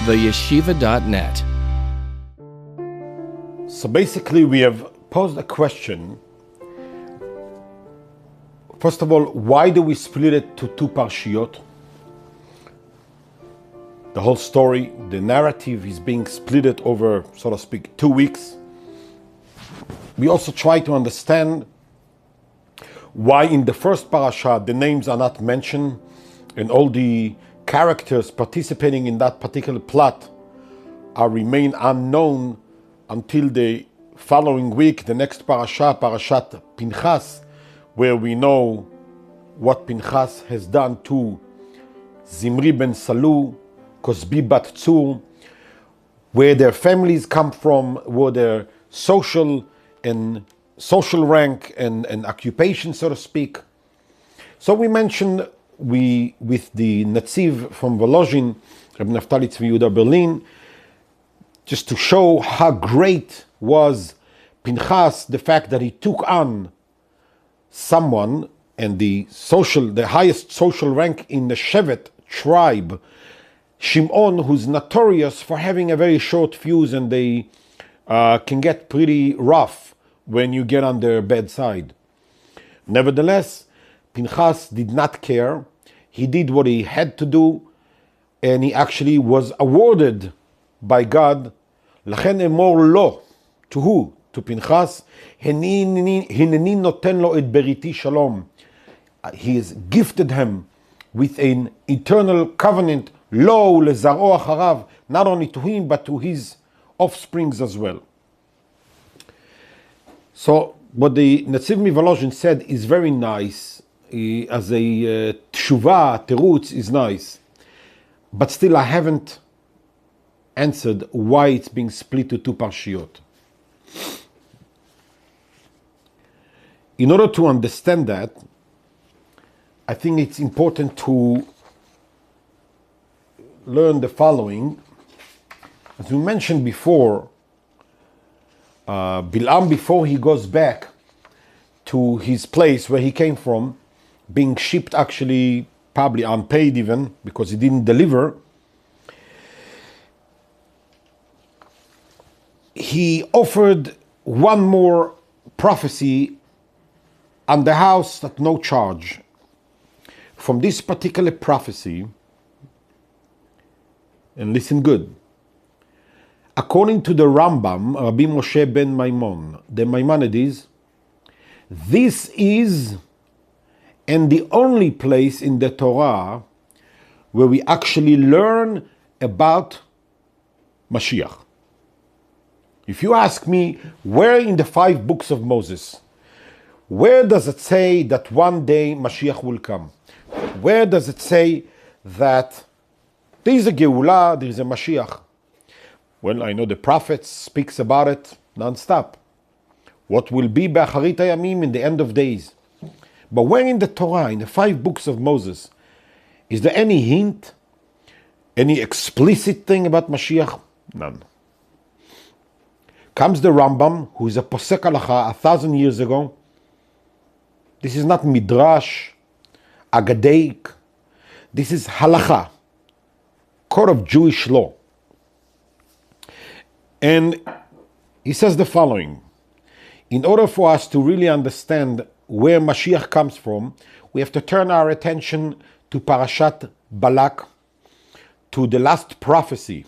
theyeshiva.net. So basically we have posed a question. First of all, why do we split it to two parshiyot? The whole story, the narrative is being splitted over, so to speak, 2 weeks. We also try to understand why in the first parasha the names are not mentioned and all the characters participating in that particular plot remain unknown until the following week, the next parasha, Parashat Pinchas, where we know what Pinchas has done to Zimri ben Salu, Kosbi bat Tzur, where their families come from, where their social rank and occupation, so to speak. So we mentioned with the Netziv from Volozhin, Rabbi Naftali Tzvi Yehuda Berlin, just to show how great was Pinchas, the fact that he took on someone and the highest social rank in the Shevet tribe, Shimon, who's notorious for having a very short fuse, and they can get pretty rough when you get on their bedside. Nevertheless, Pinchas did not care. He did what he had to do, and he actually was awarded by God. Lachen emor lo. To who? To Pinchas. Hineni noten lo et beriti shalom. He has gifted him with an eternal covenant, lo lezaro acharav, not only to him but to his offsprings as well. So what the Netziv Mivolozhin said is very nice, as a tshuva, terutz is nice, but still I haven't answered why it's being split to two parshiyot. In order to understand that, I think it's important to learn the following. As we mentioned before, Bilam, before he goes back to his place where he came from, being shipped actually probably unpaid even because he didn't deliver, he offered one more prophecy on the house at no charge. From this particular prophecy, and listen good, according to the Rambam, Rabbi Moshe ben Maimon, the Maimonides, this is and the only place in the Torah where we actually learn about Mashiach. If you ask me, where in the 5 books of Moses, where does it say that one day Mashiach will come? Where does it say that there is a Geulah, there is a Mashiach? Well, I know the prophets speaks about it non-stop. What will be B'acharit Hayamim in the end of days? But where in the Torah, in the 5 books of Moses, is there any hint, any explicit thing about Mashiach? None. Comes the Rambam, who is a posek halacha 1,000 years ago. This is not midrash, agadeik. This is halacha, court of Jewish law. And he says the following: in order for us to really understand where Mashiach comes from, we have to turn our attention to Parashat Balak, to the last prophecy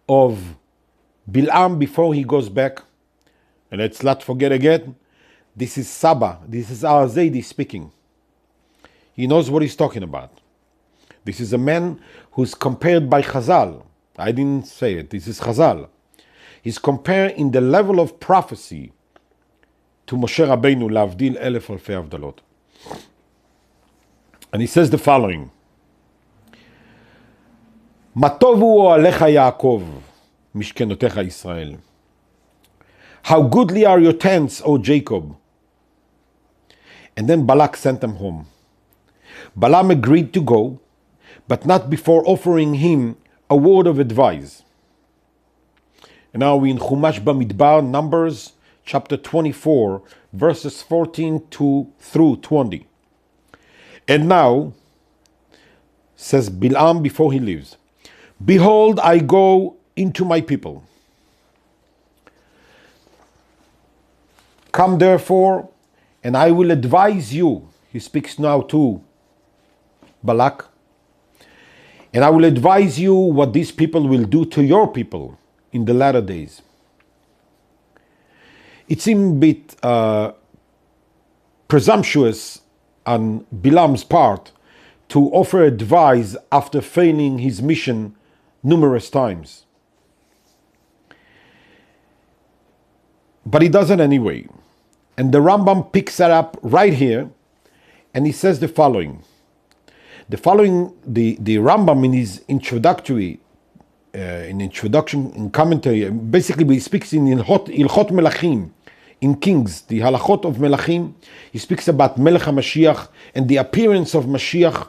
of Bilam before he goes back. And let's not forget again, this is Saba, this is our Zaidi speaking. He knows what he's talking about. This is a man who's compared by Chazal. I didn't say it, this is Chazal. He's compared in the level of prophecy to Moshe Rabbeinu, Lavdil Elef Alfei Avdalot. And he says the following: Matovu alecha Yaakov, mishkenotecha Israel. How goodly are your tents, O Jacob. And then Balak sent them home. Balaam agreed to go, but not before offering him a word of advice. And now we in Chumash Bamidbar, Numbers, chapter 24, verses 14 through 20. And now, says Bilam before he leaves, Behold, I go into my people. Come therefore, and I will advise you. He speaks now to Balak. And I will advise you what these people will do to your people in the latter days. It seemed a bit presumptuous on Bilam's part to offer advice after failing his mission numerous times. But he does it anyway. And the Rambam picks it up right here, and he says the following. The Rambam in his introduction, in commentary, basically he speaks in Ilchot Melachim, in Kings, the halachot of Melachim. He speaks about Melech HaMashiach and the appearance of Mashiach.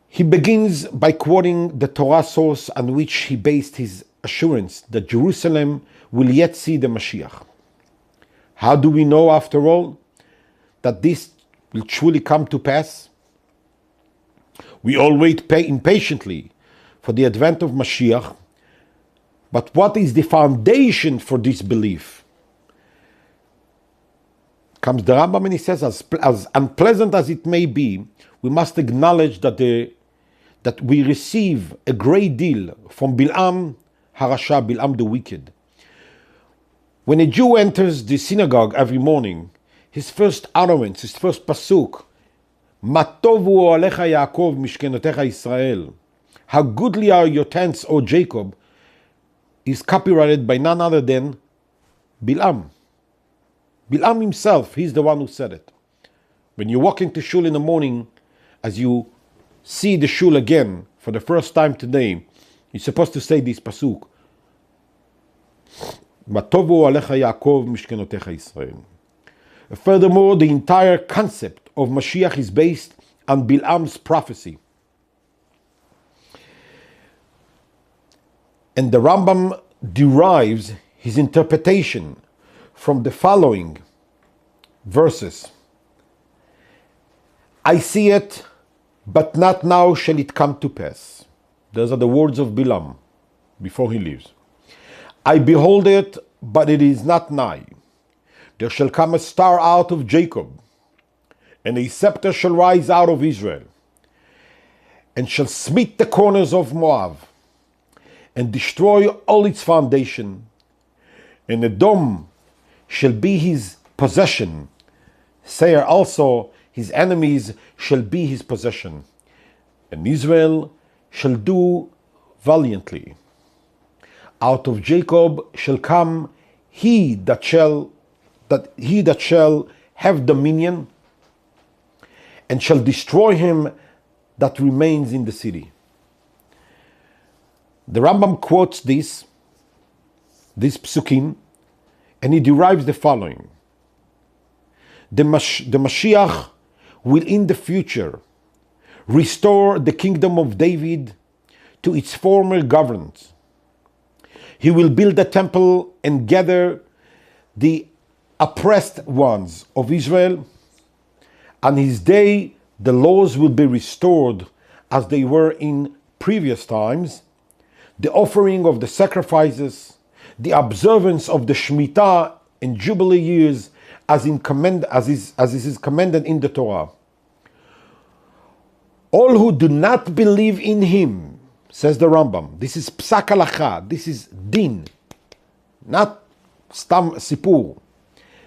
He begins by quoting the Torah source on which he based his assurance that Jerusalem will yet see the Mashiach. How do we know, after all, that this will truly come to pass? We all wait impatiently for the advent of Mashiach, but what is the foundation for this belief? Comes the Rambam and he says, as unpleasant as it may be, we must acknowledge that we receive a great deal from Bilam Harasha, Bilam the wicked. When a Jew enters the synagogue every morning, his first utterance, his first pasuk, Matovu alecha Yaakov mishkenotecha Israel, how goodly are your tents, O Jacob, is copyrighted by none other than Bilam. Bilam himself, he's the one who said it. When you walk into shul in the morning, as you see the shul again for the first time today, you're supposed to say this pasuk. Matovu alecha Yaakov mishkenotecha Israel. Furthermore, the entire concept of Mashiach is based on Bilam's prophecy. And the Rambam derives his interpretation from the following verses. I see it, but not now shall it come to pass. Those are the words of Bilam before he leaves. I behold it, but it is not nigh. There shall come a star out of Jacob, and a scepter shall rise out of Israel, and shall smite the corners of Moab, and destroy all its foundation, and Edom shall be his possession. Seir also, his enemies, shall be his possession, and Israel shall do valiantly. Out of Jacob shall come he that shall have dominion, and shall destroy him that remains in the city. The Rambam quotes this psukim, and he derives the following. The Mashiach will in the future restore the kingdom of David to its former governance. He will build a temple and gather the oppressed ones of Israel. On his day, the laws will be restored as they were in previous times, the offering of the sacrifices, the observance of the Shemitah and Jubilee years as is commanded in the Torah. All who do not believe in him, says the Rambam, this is psak halacha, this is din, not stam sipur.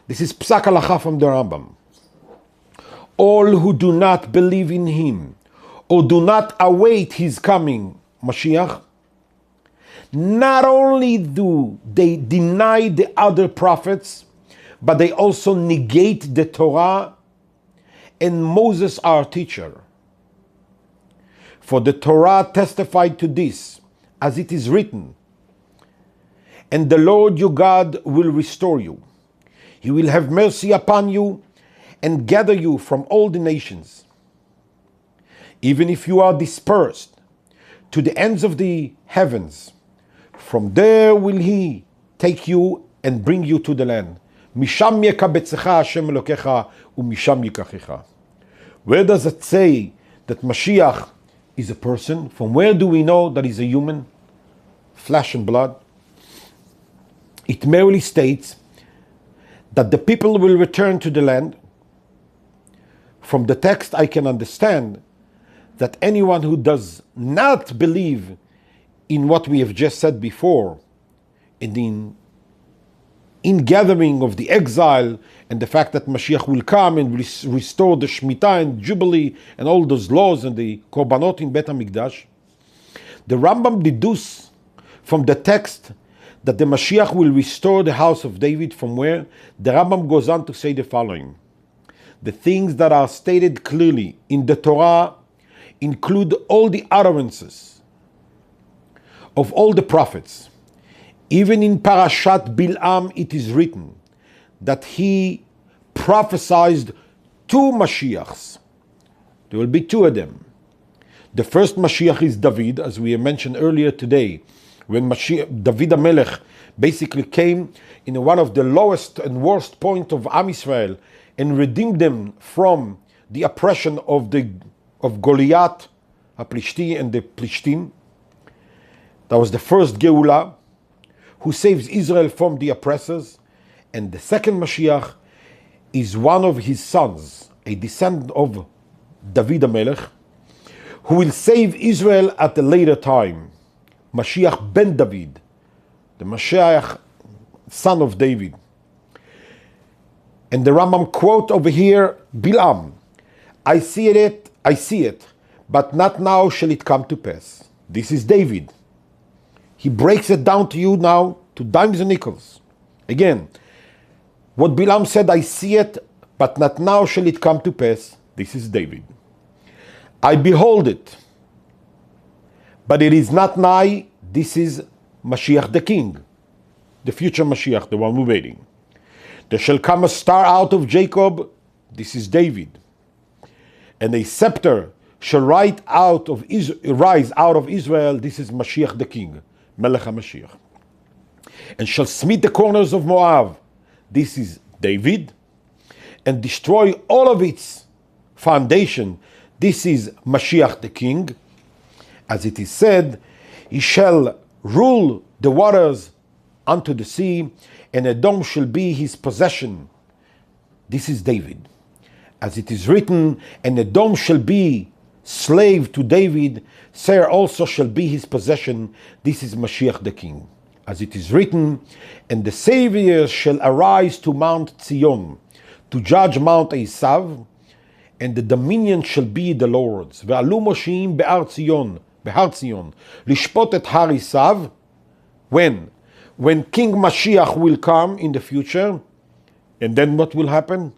This is psak halacha from the Rambam. All who do not believe in him or do not await his coming, Mashiach, not only do they deny the other prophets, but they also negate the Torah and Moses our teacher. For the Torah testified to this, as it is written, and the Lord your God will restore you. He will have mercy upon you and gather you from all the nations. Even if you are dispersed to the ends of the heavens, from there will he take you and bring you to the land. Misham yekabetzecha Hashem Elokecha u'misham yikachecha. Where does it say that Mashiach is a person? From where do we know that he's a human, flesh and blood? It merely states that the people will return to the land. From the text, I can understand that anyone who does not believe in what we have just said before, in the ingathering of the exile and the fact that Mashiach will come and restore the Shemitah and Jubilee and all those laws and the Korbanot in Bet HaMikdash, the Rambam deduces from the text that the Mashiach will restore the house of David. From where? The Rambam goes on to say the following: the things that are stated clearly in the Torah include all the utterances of all the prophets. Even in Parashat Bil'am it is written that he prophesied two Mashiachs. There will be two of them. The first Mashiach is David, as we mentioned earlier today, when David HaMelech basically came in one of the lowest and worst point of Am Yisrael and redeemed them from the oppression of Goliath, HaPlishti, and the Plishtim. That was the first Geulah, who saves Israel from the oppressors. And the second Mashiach is one of his sons, a descendant of David HaMelech, who will save Israel at a later time. Mashiach ben David, the Mashiach son of David. And the Rambam quote over here, Bil'am, I see it, but not now shall it come to pass. This is David. He breaks it down to you now to dimes and nickels. Again, what Bilam said, I see it, but not now shall it come to pass. This is David. I behold it, but it is not nigh. This is Mashiach the King, the future Mashiach, the one we're waiting. There shall come a star out of Jacob. This is David. And a scepter shall rise out of Israel. This is Mashiach the King, Melech HaMashiach. And shall smite the corners of Moab. This is David. And destroy all of its foundation. This is Mashiach the King. As it is said, he shall rule the waters unto the sea, and Edom shall be his possession. This is David. As it is written, and Edom shall be slave to David, Seir also shall be his possession. This is Mashiach the King. As it is written, and the Savior shall arise to Mount Zion, to judge Mount Esav, and the dominion shall be the Lord's. Ve'alu Mosheim be'ar Zion, lishpot et har Esav. When? When King Mashiach will come in the future, and then what will happen?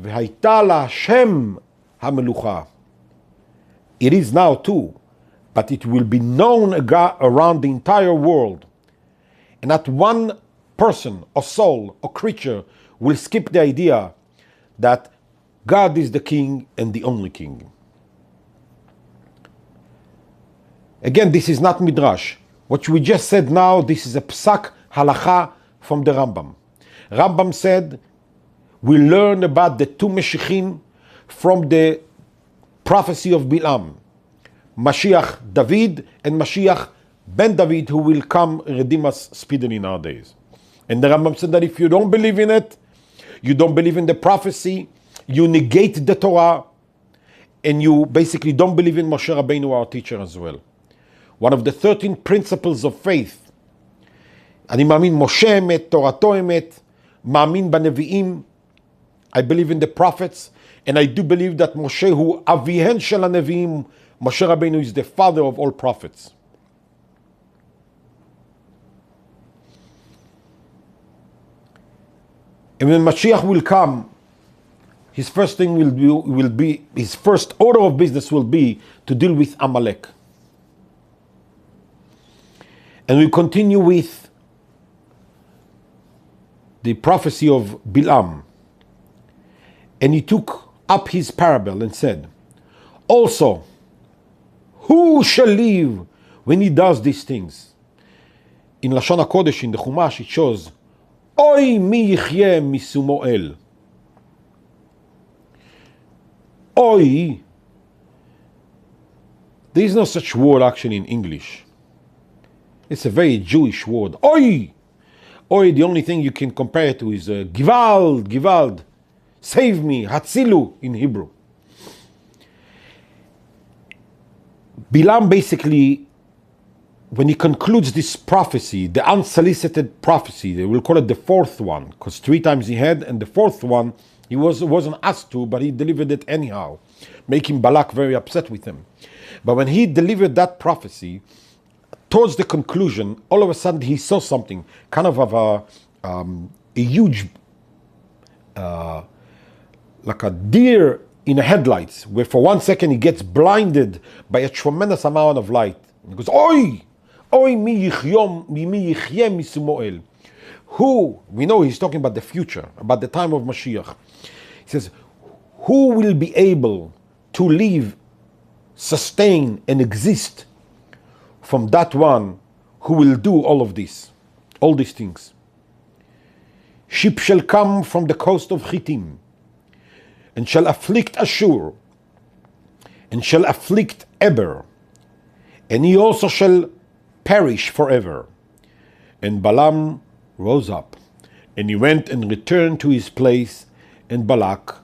Ve'haita la Hashem hamelucha. It is now too, but it will be known around the entire world. And not one person or soul or creature will skip the idea that God is the King and the only King. Again, this is not Midrash. What we just said now, this is a psak halacha from the Rambam. Rambam said, we learn about the two Mashiachim from the prophecy of Bilam. Mashiach David and Mashiach ben David, who will come redeem us speedily nowadays. And the Rambam said that if you don't believe in it, you don't believe in the prophecy, you negate the Torah, and you basically don't believe in Moshe Rabbeinu, our teacher, as well. One of the 13 principles of faith. אני מאמין משה אמת, תורתו אמת, מאמין בנביאים. I believe in the prophets, and I do believe that Moshe, who אביהן של הנביאים, Moshe Rabbeinu is the father of all prophets. And when Mashiach will come, his first thing will be his first order of business will be to deal with Amalek. And we continue with the prophecy of Bilam. And he took up his parable and said, also, who shall live when he does these things? In Lashon HaKodesh, in the Chumash, it shows, Oy mi yichyeh misumo el. Oy There is no such word actually in English. It's a very Jewish word. Oi! Oi, the only thing you can compare it to is Givald, Givald. Save me, Hatzilu in Hebrew. Bilam basically, when he concludes this prophecy, the unsolicited prophecy, they will call it the fourth one, because 3 times he had, and the fourth one, he wasn't asked to, but he delivered it anyhow, making Balak very upset with him. But when he delivered that prophecy, towards the conclusion, all of a sudden he saw something, kind of a huge, like a deer in the headlights, where for 1 second he gets blinded by a tremendous amount of light. He goes, Oi! Oi mi yichyom, mi yichye misumoel. Who, we know he's talking about the future, about the time of Mashiach. He says, who will be able to live, sustain, and exist from that one who will do all of this, all these things? Ship shall come from the coast of Chittim, and shall afflict Ashur, and shall afflict Eber, and he also shall perish forever. And Balaam rose up, and he went and returned to his place, and Balak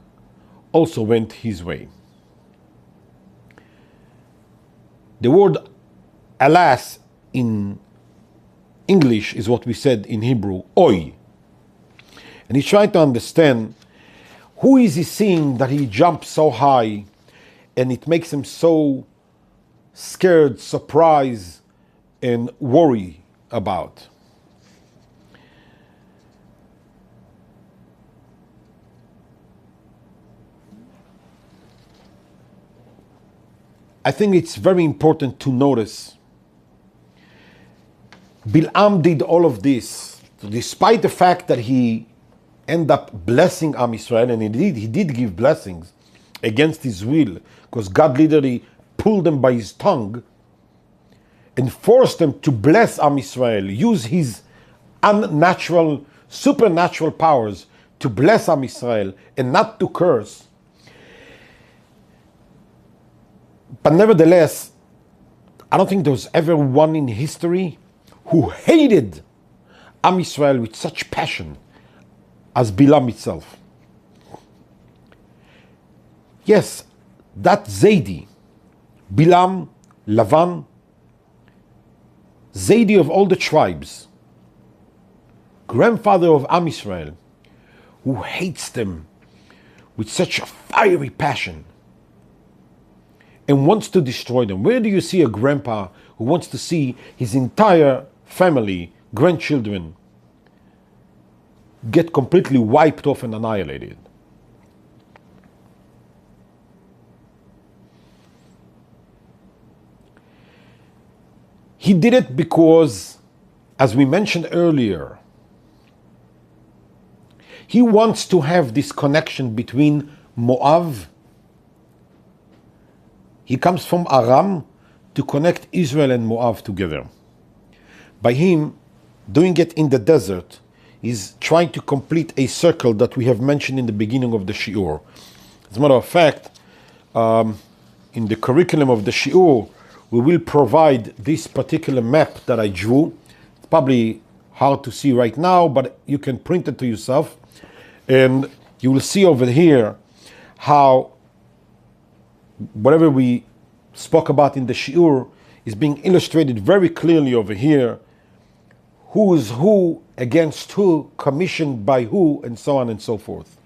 also went his way. The word alas in English is what we said in Hebrew, oi. And he tried to understand, who is he seeing that he jumps so high and it makes him so scared, surprised, and worry about? I think it's very important to notice Bil'am did all of this despite the fact that he ended up blessing Am Yisrael, and he did give blessings against his will, because God literally pulled him by his tongue and forced him to bless Am Yisrael, use his unnatural, supernatural powers to bless Am Yisrael and not to curse. But nevertheless, I don't think there was ever one in history who hated Am Yisrael with such passion as Bilam itself. Yes, that Zaidi, Bilam, Lavan, Zaidi of all the tribes, grandfather of Am Yisrael, who hates them with such a fiery passion and wants to destroy them. Where do you see a grandpa who wants to see his entire family, grandchildren, get completely wiped off and annihilated? He did it because, as we mentioned earlier, he wants to have this connection between Moab. He comes from Aram to connect Israel and Moab together. By him doing it in the desert, he's trying to complete a circle that we have mentioned in the beginning of the Shiur. As a matter of fact, in the curriculum of the Shiur, we will provide this particular map that I drew. It's probably hard to see right now, but you can print it to yourself. And you will see over here how whatever we spoke about in the Shiur is being illustrated very clearly over here. Who is who against who, commissioned by who, and so on and so forth.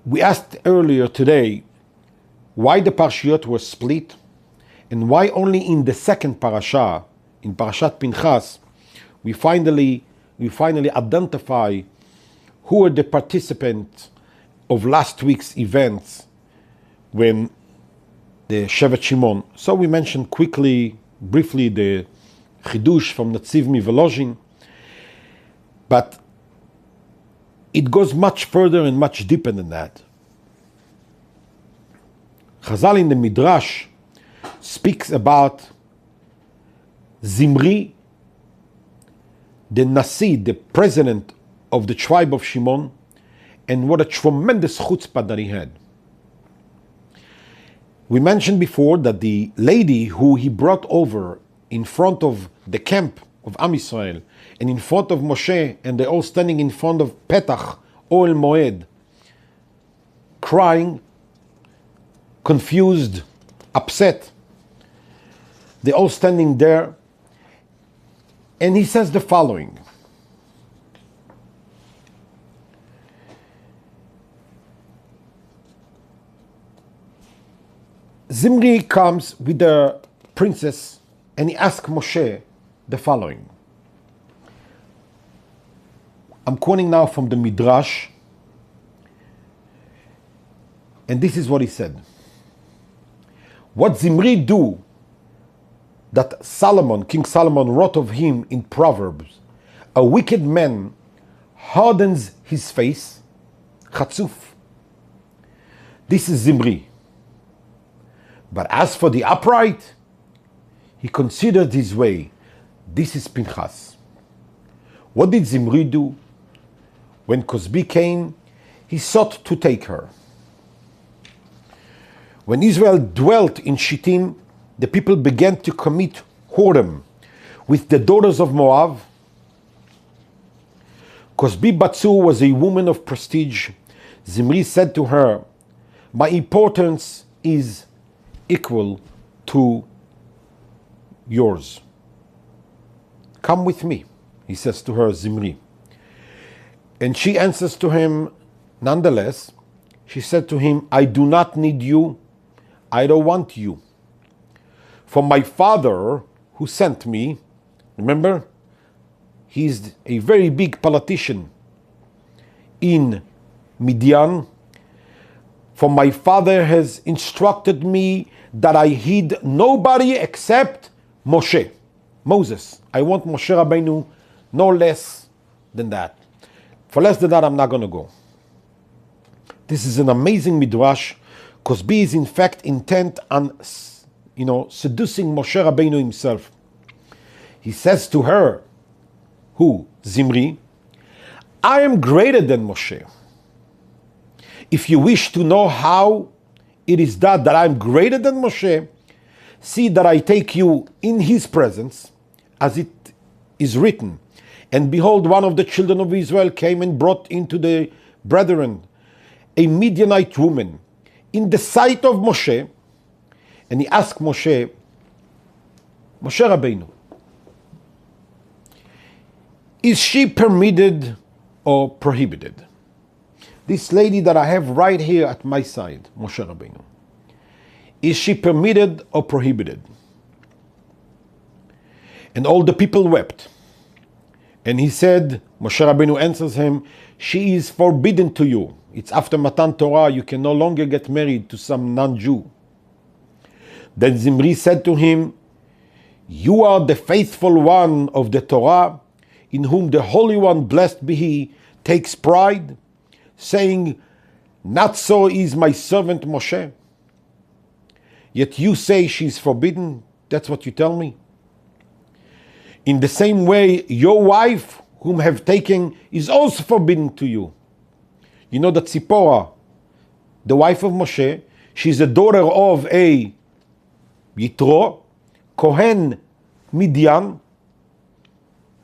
We asked earlier today why the parashiyot were split, and why only in the second parasha, in Parashat Pinchas, we finally identify who are the participants of last week's events when the Shevet Shimon. So we mentioned briefly, the Chidush from Netziv Mivolozhin, but it goes much further and much deeper than that. Chazal in the Midrash speaks about Zimri, the Nasi, the president of the tribe of Shimon, and what a tremendous chutzpah that he had. We mentioned before that the lady who he brought over in front of the camp of Am Yisrael and in front of Moshe, and they're all standing in front of Petach, Ohel Moed, crying, confused, upset. They're all standing there, and he says the following. Zimri comes with the princess and he asks Moshe the following. I'm quoting now from the Midrash, and this is what he said. What Zimri do that King Solomon wrote of him in Proverbs, a wicked man hardens his face, chatzuf. This is Zimri. But as for the upright, he considered his way. This is Pinchas. What did Zimri do? When Cosbi came, he sought to take her. When Israel dwelt in Shittim, the people began to commit whoredom with the daughters of Moab. Cosbi Batsu was a woman of prestige. Zimri said to her, my importance is equal to yours. Come with me, he says to her, Zimri. And she answers to him, nonetheless, she said to him, I do not need you, I don't want you. For my father who sent me, remember, he's a very big politician in Midian. For my father has instructed me that I heed nobody except Moshe, Moses. I want Moshe Rabbeinu, no less than that. For less than that, I'm not going to go. This is an amazing midrash. Cosbi is in fact intent on, seducing Moshe Rabbeinu himself. He says to her, who? Zimri, I am greater than Moshe. If you wish to know how it is that I'm greater than Moshe, see that I take you in his presence, as it is written. And behold, one of the children of Israel came and brought into the brethren a Midianite woman in the sight of Moshe. And he asked Moshe Rabbeinu, is she permitted or prohibited? This lady that I have right here at my side, Moshe Rabbeinu, is she permitted or prohibited? And all the people wept. And he said, Moshe Rabbeinu answers him, she is forbidden to you. It's after Matan Torah, you can no longer get married to some non-Jew. Then Zimri said to him, you are the faithful one of the Torah, in whom the Holy One, blessed be he, takes pride, saying, not so is my servant Moshe. Yet you say she's forbidden. That's what you tell me. In the same way, your wife, whom have taken, is also forbidden to you. You know that Tzipporah, the wife of Moshe, she's a daughter of a Yitro, Kohen Midian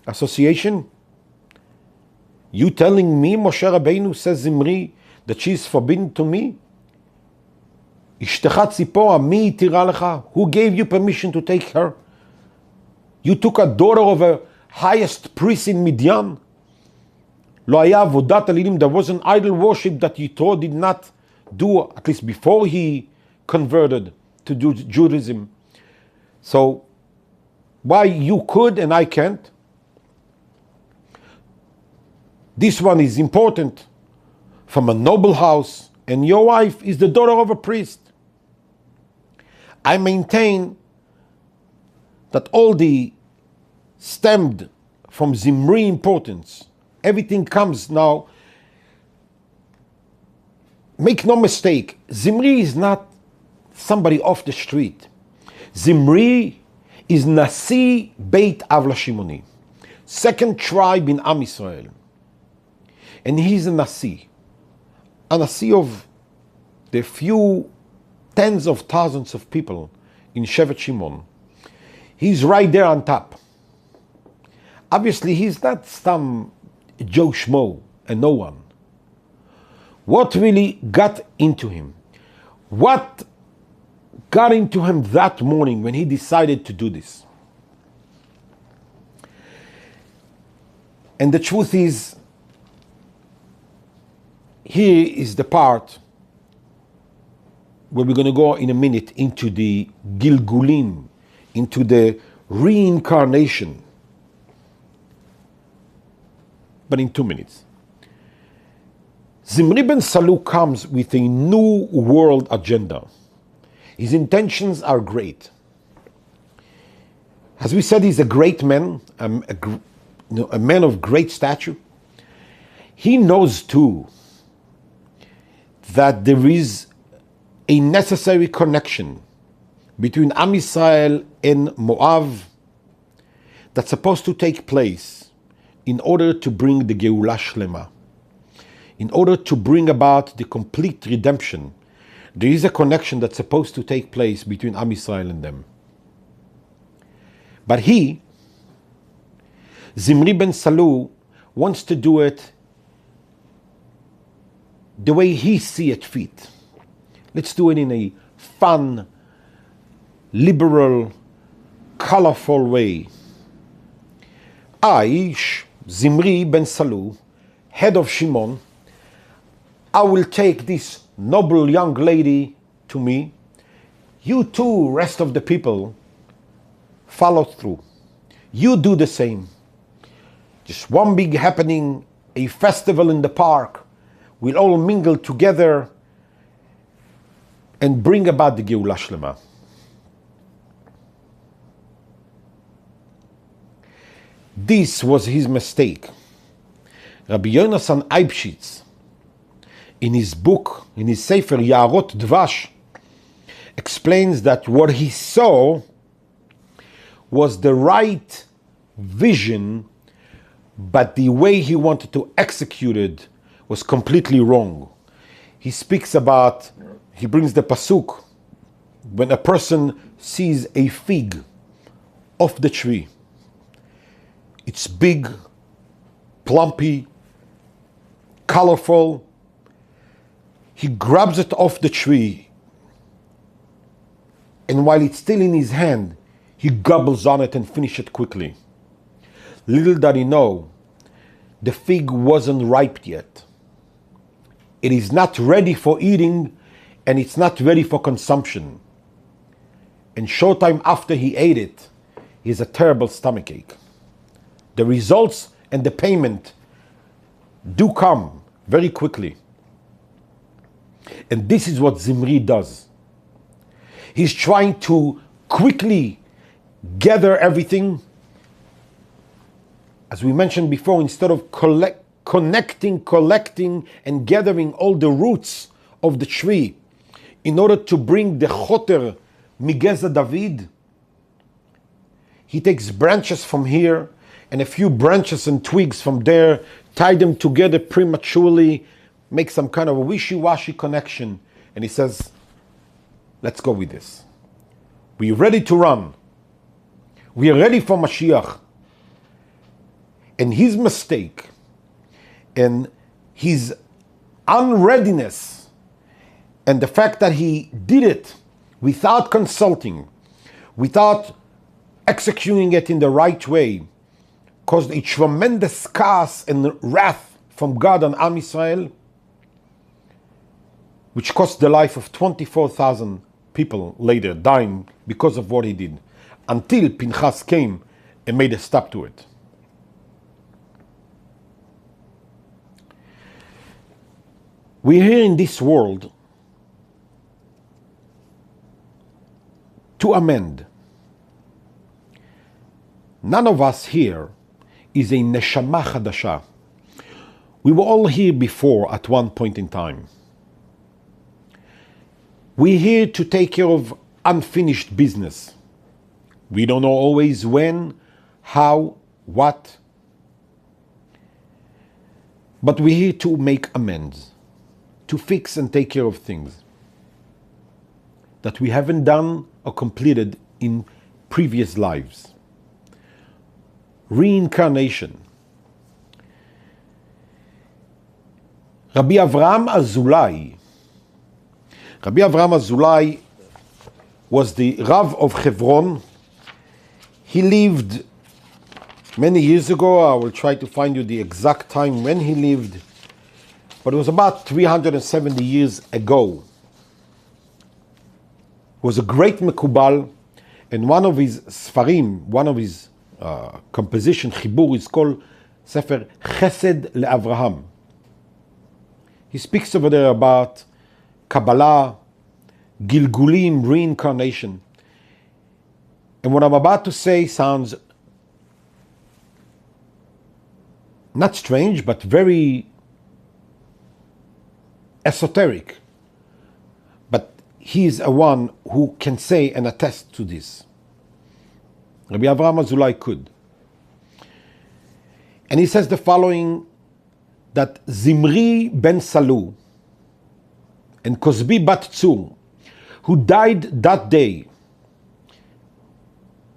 association. You telling me, Moshe Rabbeinu, says Zimri, that she is forbidden to me? Ishtecha Tzipporah, mi tira lecha? Who gave you permission to take her? You took a daughter of a highest priest in Midian. Lo haya avodat elilim. There was an idol worship that Yitro did not do, at least before he converted to Judaism. So why you could and I can't? This one is important, from a noble house, and your wife is the daughter of a priest. I maintain that all the stemmed from Zimri importance, everything comes now. Make no mistake, Zimri is not somebody off the street. Zimri is Nasi Beit Avla Shimoni, second tribe in Am Yisrael. And he's a Nasi. on a sea of the few tens of thousands of people in Shevet Shimon. He's right there on top. Obviously, he's not some Joe Schmo and no one. What really got into him? What got into him that morning when he decided to do this? And the truth is, here is the part where we're going to go in a minute into the Gilgulim, into the reincarnation. But in 2 minutes. Zimri ben Salu comes with a new world agenda. His intentions are great. As we said, he's a great man, a man of great stature. He knows too that there is a necessary connection between Am Yisrael and Moab that's supposed to take place in order to bring the Geula Shlema, in order to bring about the complete redemption. There is a connection that's supposed to take place between Am Yisrael and them. But he, Zimri ben Salu, wants to do it the way he sees it fit. Let's do it in a fun, liberal, colorful way. I, Zimri ben Salu, head of Shimon, I will take this noble young lady to me. You too, rest of the people, follow through. You do the same. Just one big happening, a festival in the park. We'll all mingle together and bring about the Geula Shlema. This was his mistake. Rabbi Yonasan Eibshitz, in his book, in his Sefer Yarot Dvash, explains that what he saw was the right vision, but the way he wanted to execute it was completely wrong. He speaks about, he brings the pasuk, when a person sees a fig off the tree. It's big, plumpy, colorful. He grabs it off the tree, and while it's still in his hand, he gobbles on it and finishes it quickly. Little did he know, the fig wasn't ripe yet. It is not ready for eating, and it's not ready for consumption. And short time after he ate it, he has a terrible stomachache. The results and the payment do come very quickly. And this is what Zimri does. He's trying to quickly gather everything. As we mentioned before, instead of collecting, and gathering all the roots of the tree in order to bring the choter Migeza David, he takes branches from here and a few branches and twigs from there, tie them together prematurely, make some kind of a wishy-washy connection, and he says, let's go with this. We're ready to run. We are ready for Mashiach. And his mistake and his unreadiness and the fact that he did it without consulting, without executing it in the right way, caused a tremendous chaos and wrath from God on Am Yisrael, which cost the life of 24,000 people later, dying because of what he did, until Pinchas came and made a stop to it. We're here in this world to amend. None of us here is a neshama chadasha. We were all here before at one point in time. We're here to take care of unfinished business. We don't know always when, how, what. But we're here to make amends, to fix and take care of things that we haven't done or completed in previous lives. Reincarnation. Rabbi Avraham Azulai. Rabbi Avraham Azulai was the Rav of Hebron. He lived many years ago. I will try to find you the exact time when he lived, but it was about 370 years ago. He was a great Mekubal, and one of his Sfarim, one of his composition, Chibur, is called Sefer Chesed LeAvraham. He speaks over there about Kabbalah, Gilgulim, reincarnation. And what I'm about to say sounds not strange, but very esoteric. But he is a one who can say and attest to this. Rabbi Avraham Azulai could. And he says the following, that Zimri ben Salu and Kozbi bat Tzur, who died that day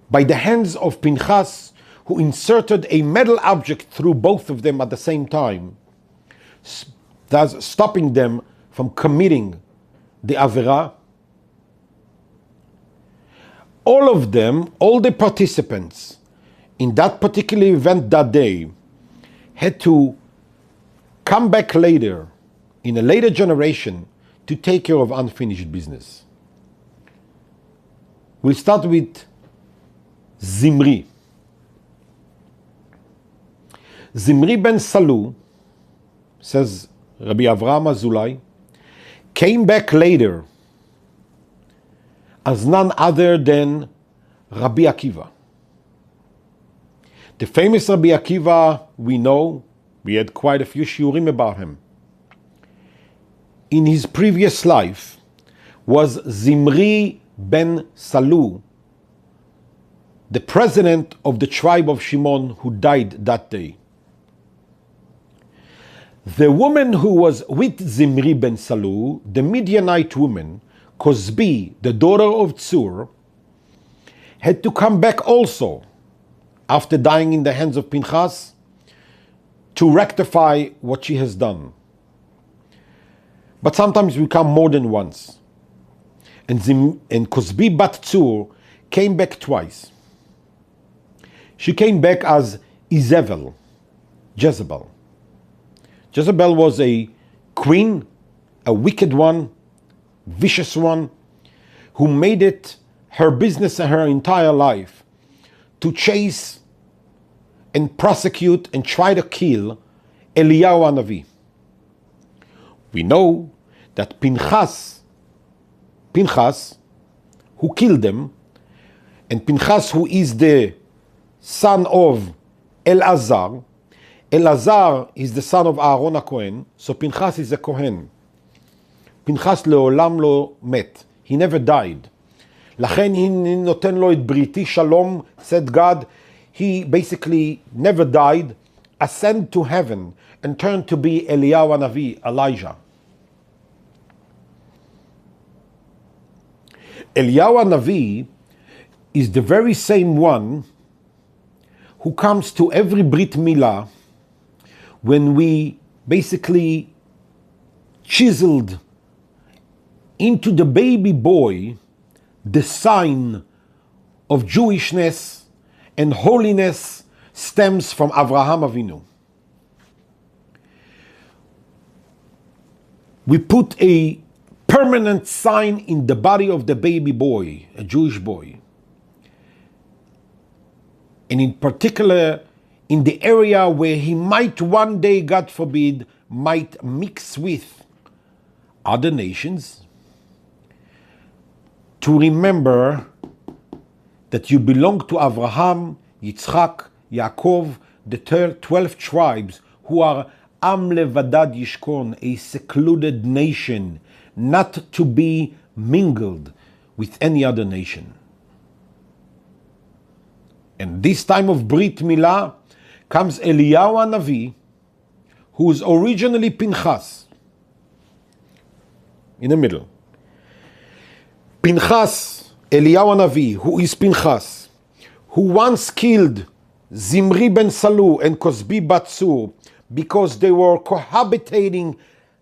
by the hands of Pinchas, who inserted a metal object through both of them at the same time, thus stopping them from committing the Avera. All of them, all the participants in that particular event that day, had to come back later, in a later generation, to take care of unfinished business. We'll start with Zimri. Zimri ben Salu, says Rabbi Avraham Azulai, came back later as none other than Rabbi Akiva. The famous Rabbi Akiva, we know, we had quite a few shiurim about him. In his previous life was Zimri ben Salu, the president of the tribe of Shimon, who died that day. The woman who was with Zimri ben Salu, the Midianite woman, Kozbi, the daughter of Tzur, had to come back also after dying in the hands of Pinchas to rectify what she has done. But sometimes we come more than once. And Kozbi bat Tzur came back twice. She came back as Jezebel. Jezebel was a queen, a wicked one, vicious one, who made it her business and her entire life to chase and prosecute and try to kill Eliyahu Hanavi. We know that Pinchas, who killed them, and Pinchas, who is the son of Elazar is the son of Aaron HaKohen, so Pinchas is a Kohen. Pinchas leolam lo met. He never died. לכן he נותן לו את בריתי shalom, said God. He basically never died, ascended to heaven, and turned to be Eliyahu Hanavi, Elijah. Eliyahu Hanavi is the very same one who comes to every Brit Milah when we basically chiseled into the baby boy the sign of Jewishness and holiness stems from Avraham Avinu. We put a permanent sign in the body of the baby boy, a Jewish boy. And in particular, in the area where he might one day, God forbid, might mix with other nations, to remember that you belong to Avraham, Yitzchak, Yaakov, the 12 tribes who are Am Levadad Yishkon, a secluded nation, not to be mingled with any other nation. And this time of Brit Milah comes Eliyahu Hanavi, who is originally Pinchas, in the middle. Pinchas, Eliyahu Hanavi, who is Pinchas, who once killed Zimri ben Salu and Cosbi bat Tzur because they were cohabitating,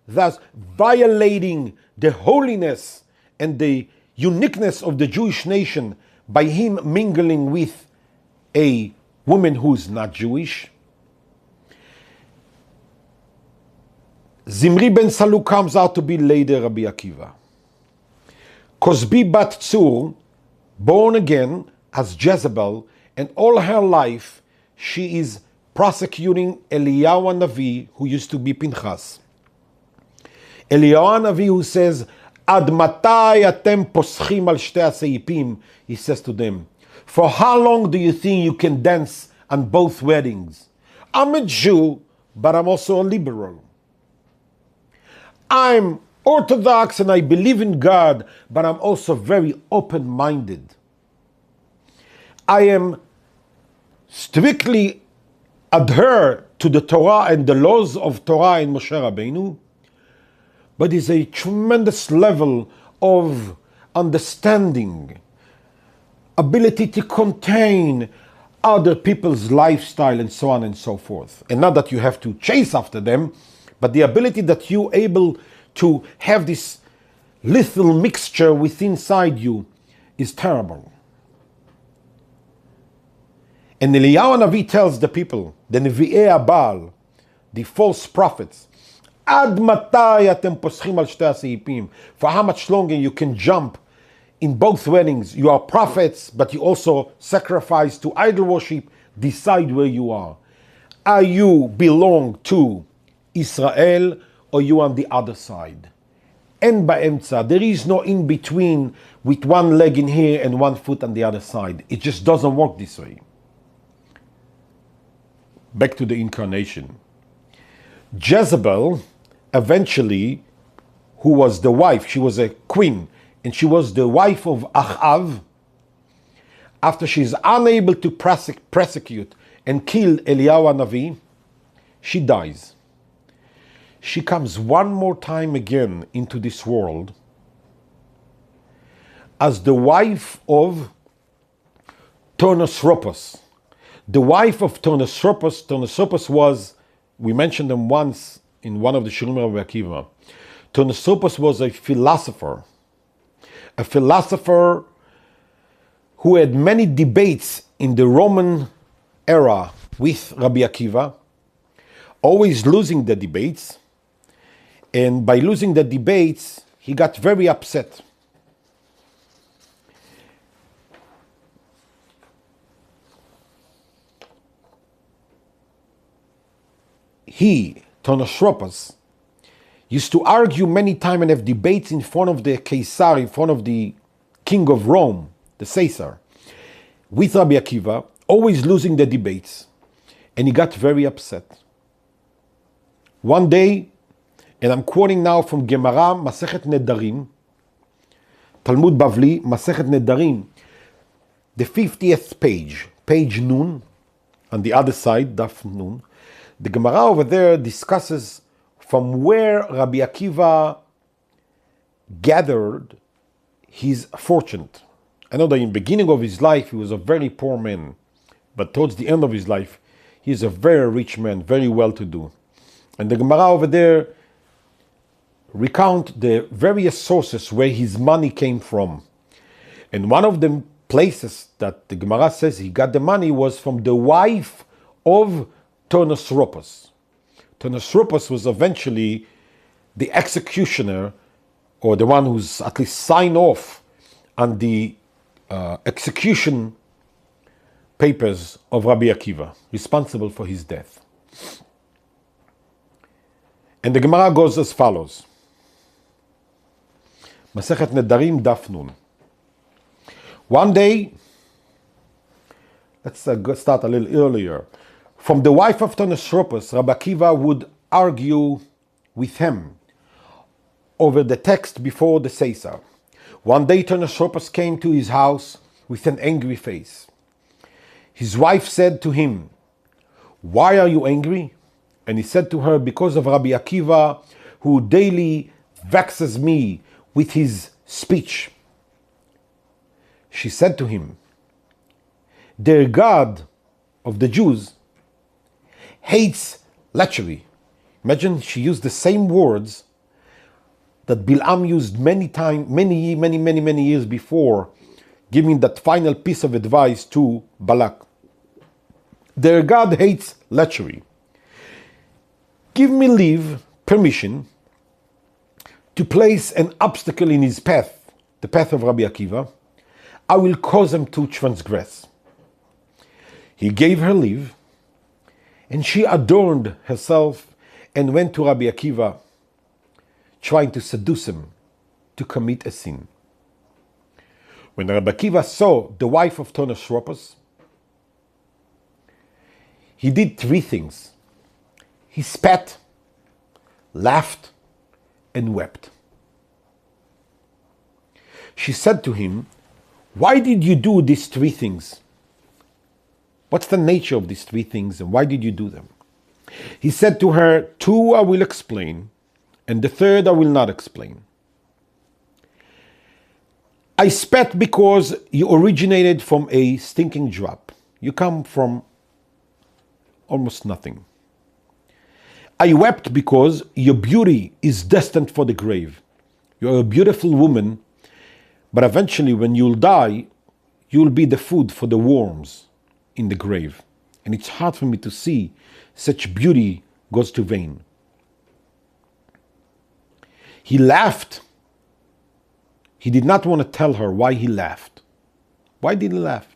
thus violating the holiness and the uniqueness of the Jewish nation by him mingling with a woman who's not Jewish. Zimri ben Salu comes out to be later Rabbi Akiva. Cosbi bat Tzur, born again as Jezebel, and all her life she is prosecuting Eliyahu Hanavi, who used to be Pinchas. Eliyahu Hanavi, who says, Ad matai atem poschim al shtei seipim, he says to them, for how long do you think you can dance on both weddings? I'm a Jew, but I'm also a liberal. I'm Orthodox and I believe in God, but I'm also very open-minded. I am strictly adhere to the Torah and the laws of Torah and Moshe Rabbeinu, but it's a tremendous level of understanding, ability to contain other people's lifestyle and so on and so forth. And not that you have to chase after them, but the ability that you're able to have this lethal mixture within inside you is terrible. And Eliyahu Hanavi tells the people, the Nevi'ei Abal, the false prophets, Ad matai atem poschim al shtei seipim, for how much longer you can jump in both weddings? You are prophets, but you also sacrifice to idol worship. Decide where you are. Are you belong to Israel or you on the other side? En ba'emtza, there is no in between with one leg in here and one foot on the other side. It just doesn't work this way. Back to the incarnation. Jezebel, eventually, who was the wife, she was a queen, and she was the wife of Achav. After she's unable to prosecute and kill Eliyahu Hanavi, she dies. She comes one more time again into this world as the wife of Tornosropos. The wife of Tornosropos was, we mentioned them once in one of the Shurim of Rabbi Akiva. Tornosropos was a philosopher who had many debates in the Roman era with Rabbi Akiva, always losing the debates. And by losing the debates, he got very upset. He, Tornosropos, used to argue many times and have debates in front of the Caesar, in front of the king of Rome, the Caesar, with Rabbi Akiva, always losing the debates. And he got very upset. One day, and I'm quoting now from Gemara, Masechet Nedarim, Talmud Bavli, Masechet Nedarim, the 50th page, page Nun, on the other side, Daf Nun, the Gemara over there discusses from where Rabbi Akiva gathered his fortune. I know that in the beginning of his life, he was a very poor man, but towards the end of his life, he is a very rich man, very well-to-do. And the Gemara over there recount the various sources where his money came from. And one of the places that the Gemara says he got the money was from the wife of Tornosropos. Tornosropos was eventually the executioner, or the one who's at least signed off on the execution papers of Rabbi Akiva, responsible for his death. And the Gemara goes as follows. Masechet Nedarim Daf Nun. One day, let's start a little earlier. From the wife of Tornosropos, Rabbi Akiva would argue with him over the text before the Caesar. One day Tornosropos came to his house with an angry face. His wife said to him, "Why are you angry?" And he said to her, "Because of Rabbi Akiva, who daily vexes me with his speech. She said to him, "Their God of the Jews hates lechery." Imagine she used the same words that Bilam used many years before, giving that final piece of advice to Balak. Their God hates lechery. Give me leave, permission, to place an obstacle in his path, the path of Rabbi Akiva. I will cause him to transgress. He gave her leave, and she adorned herself and went to Rabbi Akiva, trying to seduce him to commit a sin. When Rabbi Akiva saw the wife of Toner Shropos, he did three things. He spat, laughed, and wept. She said to him, "Why did you do these three things? What's the nature of these three things, and why did you do them?" He said to her, "Two I will explain, and the third I will not explain. I spat because you originated from a stinking drop. You come from almost nothing. I wept because your beauty is destined for the grave. You're a beautiful woman, but eventually when you'll die, you'll be the food for the worms in the grave. And it's hard for me to see such beauty goes to vain." He laughed. He did not want to tell her why he laughed. Why did he laugh?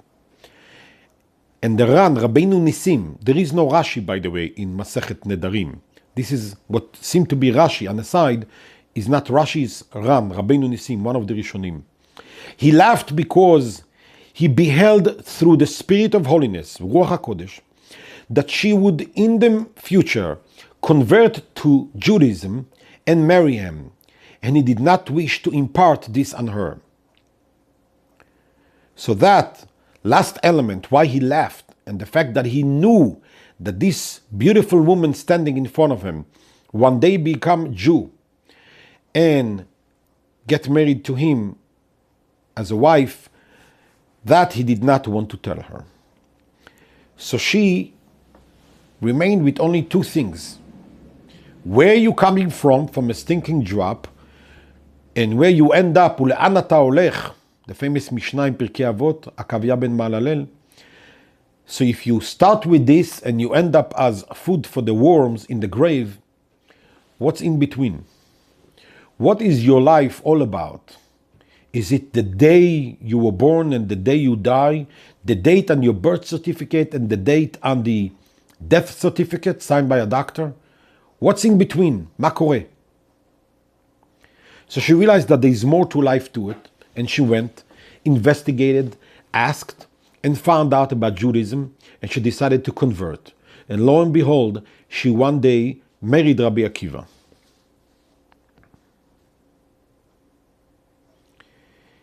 And the Ran, Rabbeinu Nisim, there is no Rashi, by the way, in Masechet Nedarim. This is what seemed to be Rashi on the side, is not Rashi's Ran, Rabbeinu Nisim, one of the Rishonim. He laughed because he beheld through the spirit of holiness, Ruach HaKodesh, that she would in the future convert to Judaism and marry him, and he did not wish to impart this on her. So that last element, why he laughed, and the fact that he knew that this beautiful woman standing in front of him one day become Jew and get married to him as a wife, that he did not want to tell her. So she remained with only two things. Where you coming from a stinking drop, and where you end up, ולאן אתה הולך, the famous Mishnah in Pirkei Avot, Akavya ben Malalel. So if you start with this and you end up as food for the worms in the grave, what's in between? What is your life all about? Is it the day you were born and the day you die, the date on your birth certificate and the date on the death certificate signed by a doctor? What's in between? Ma kore? So she realized that there is more to life to it, and she went, investigated, asked, and found out about Judaism, and she decided to convert. And lo and behold, she one day married Rabbi Akiva.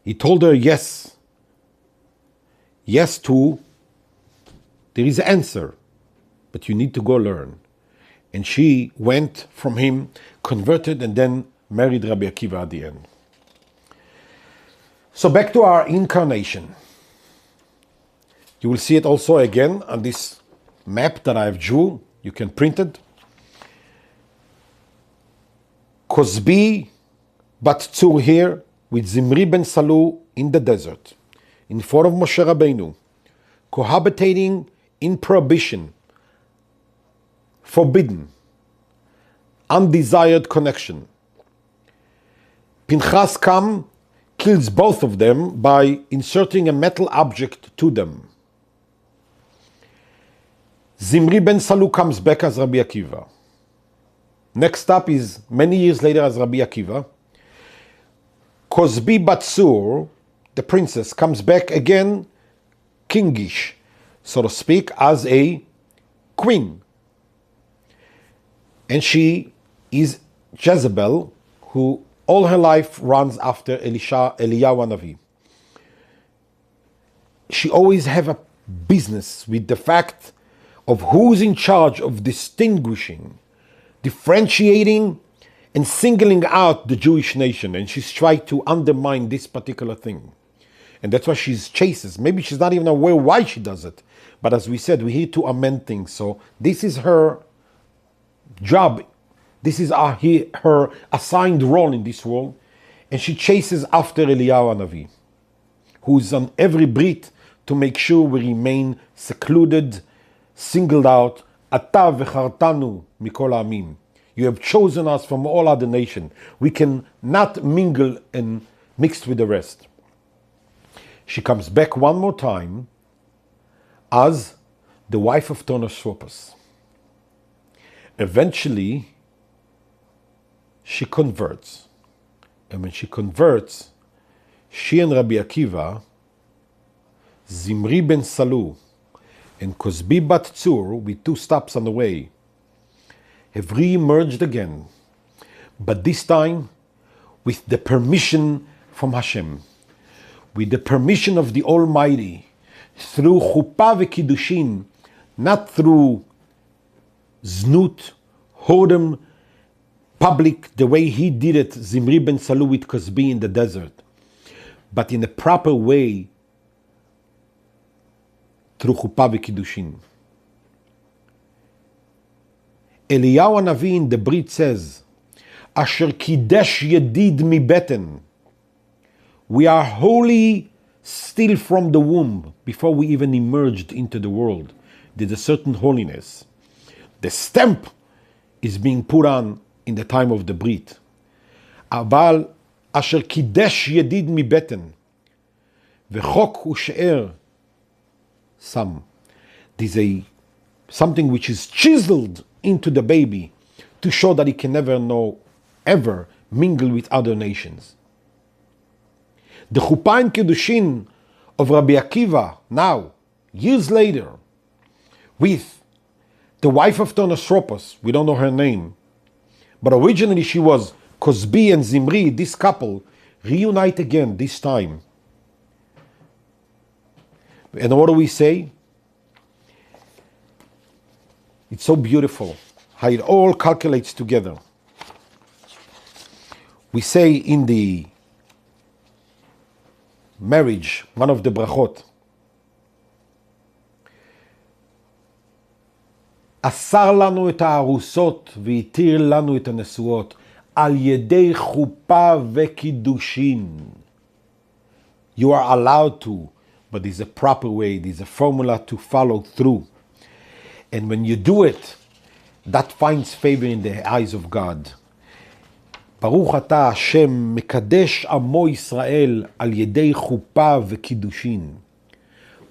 He told her yes. Yes to, there is an answer, but you need to go learn. And she went from him, converted, and then married Rabbi Akiva at the end. So back to our incarnation. You will see it also again on this map that I have drew. You can print it. Kozbi bat Tzur here with Zimri ben Salu in the desert, in front of Moshe Rabbeinu, cohabitating in prohibition, forbidden, undesired connection. Pinchas comes, kills both of them by inserting a metal object to them. Zimri ben Salu comes back as Rabbi Akiva. Next up is many years later as Rabbi Akiva. Kozbi Batsur, the princess, comes back again kingish, so to speak, as a queen. And she is Jezebel, who all her life runs after Eliyahu Hanavi. She always have a business with the fact of who's in charge of distinguishing, differentiating, and singling out the Jewish nation, and she's trying to undermine this particular thing. And that's why she's chases. Maybe she's not even aware why she does it. But as we said, we're here to amend things. So this is her job. This is her assigned role in this world. And she chases after Eliyahu Hanavi, who's on every brit to make sure we remain secluded, singled out. Ata v'chartanu mikol ha'amim. You have chosen us from all other nations. We can not mingle and mix with the rest. She comes back one more time as the wife of Tonosropos. Eventually, she converts. And when she converts, she and Rabbi Akiva, Zimri ben Salu, and Kozbi bat Tzur, with 2 stops on the way, have re-emerged again, but this time with the permission from Hashem, with the permission of the Almighty, through chuppah v'kiddushin, not through znut, hodem, public, the way he did it, Zimri ben Salu with Kozbi in the desert, but in a proper way, through chuppah v'kiddushin. Eliyahu Hanavi in the Brit says, Asher kidesh yedid mi beten. We are holy still from the womb, before we even emerged into the world. There's a certain holiness. The stamp is being put on in the time of the Brit. Aval asher kidesh yedid mi beten. V'chok u'she'er sam. There's something which is chiseled into the baby to show that he can never ever mingle with other nations. The chuppah and kiddushin of Rabbi Akiva now, years later, with the wife of Tonosropos, we don't know her name, but originally she was Kozbi and Zimri, this couple, reunite again this time. And what do we say? It's so beautiful how it all calculates together. We say in the marriage, one of the brachot, אסר לנו את הארוסות והתיר לנו את הנשואות על ידי חופה וקידושין. You are allowed to, but there's a proper way, there's a formula to follow through. And when you do it, that finds favor in the eyes of God. ברוך אתה השם מקדש עמו ישראל על ידי חופה וקידושין.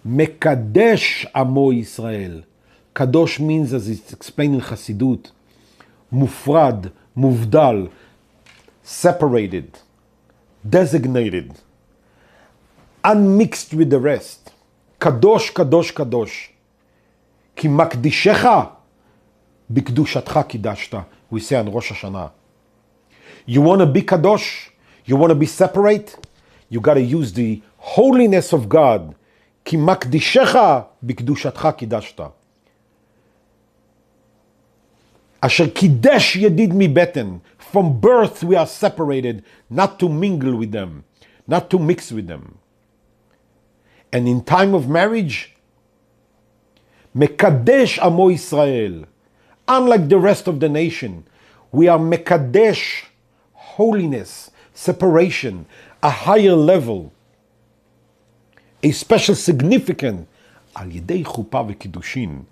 מקדש עמו ישראל. Kadosh means, as it's explained in Chassidut, mufrad, muvdal, separated, designated, unmixed with the rest. Kadosh, kadosh, kadosh. Ki makdishecha bikdushatcha kidashta. We say on Rosh Hashanah. You want to be kadosh? You want to be separate? You got to use the holiness of God. Ki makdishecha bikdushatcha kidashta. Asher kidesh yedid mi beten. From birth we are separated, not to mingle with them, not to mix with them. And in time of marriage, mekadesh amo Israel. Unlike the rest of the nation, we are mekadesh, holiness, separation, a higher level, a special significance, al yedei chuppah v'kiddushin.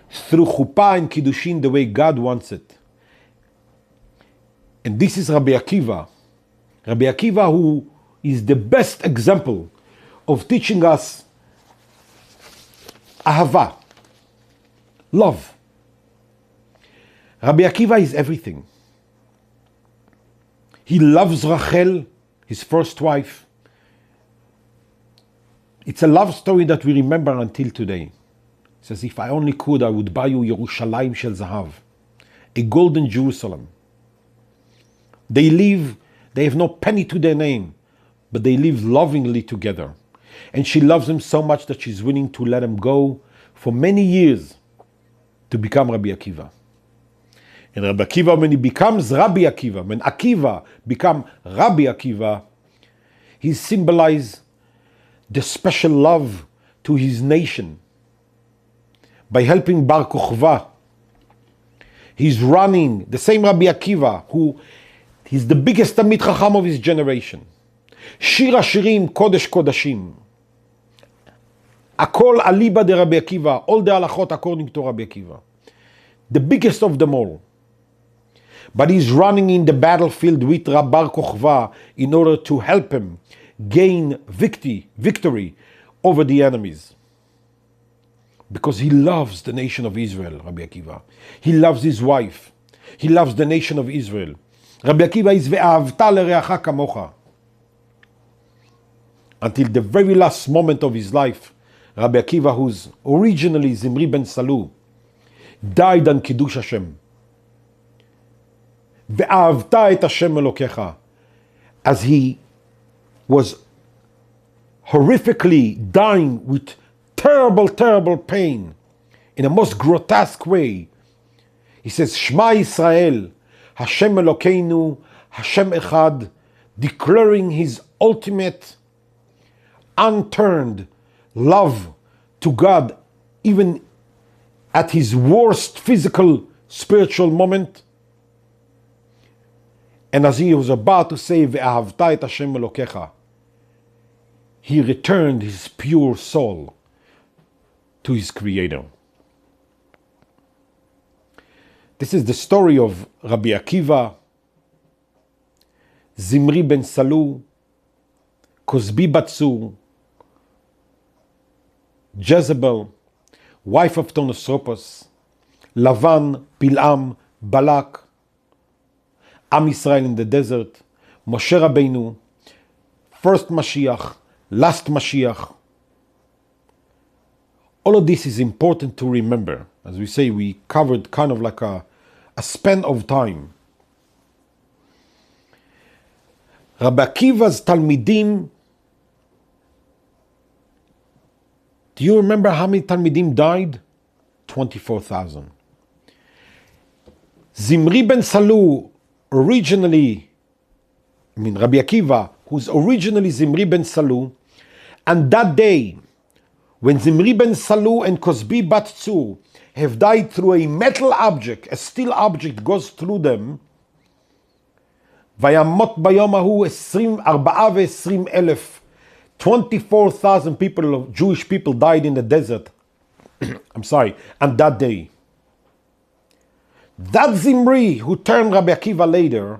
Through chuppah and kiddushin the way God wants it. And this is Rabbi Akiva. Rabbi Akiva, who is the best example of teaching us ahava, love. Rabbi Akiva is everything. He loves Rachel, his first wife. It's a love story that we remember until today. He says, if I only could, I would buy you Yerushalayim Shel Zahav, a golden Jerusalem. They have no penny to their name, but they live lovingly together. And she loves him so much that she's willing to let him go for many years to become Rabbi Akiva. And Rabbi Akiva, when he becomes Rabbi Akiva, when Akiva become Rabbi Akiva, he symbolizes the special love to his nation by helping Bar Kokhba. He's running, the same Rabbi Akiva, who he's the biggest Talmid Chacham of his generation. Shir Hashirim, Kodesh Kodashim. Akol Aliba de Rabbi Akiva, all the halachot according to Rabbi Akiva. The biggest of them all. But he's running in the battlefield with Bar Kokhba in order to help him gain victory over the enemies. Because he loves the nation of Israel, Rabbi Akiva. He loves his wife. He loves the nation of Israel. Rabbi Akiva is ve'ahavta l'reacha kamocha. Until the very last moment of his life, Rabbi Akiva, who's originally Zimri ben Salu, died on Kiddush Hashem. Ve'ahavta et Hashem Elokecha. As he was horrifically dying with terrible pain, in a most grotesque way. He says, Shema Yisrael, Hashem Elokeinu, Hashem Echad, declaring his ultimate, unturned love to God, even at his worst physical, spiritual moment. And as he was about to say, Ve'ahavta et Hashem Elokecha, he returned his pure soul to his Creator. This is the story of Rabbi Akiva, Zimri ben Salu, Kozbi Batsur, Jezebel, wife of Tonosopos, Lavan, Bilam, Balak, Am Yisrael in the desert, Moshe Rabbeinu, first Mashiach, last Mashiach. All of this is important to remember. As we say, we covered kind of like a span of time. Rabbi Akiva's Talmidim, do you remember how many Talmidim died? 24,000. Zimri ben Salu, originally, Rabbi Akiva, who's originally Zimri ben Salu, and that day, when Zimri ben Salu and Kozbi bat Tzur have died through a metal object, a steel object goes through them, Vayamot bayom hahu 24,000 24,000 people, Jewish people, died in the desert. I'm sorry, on that day. That Zimri, who turned Rabbi Akiva later,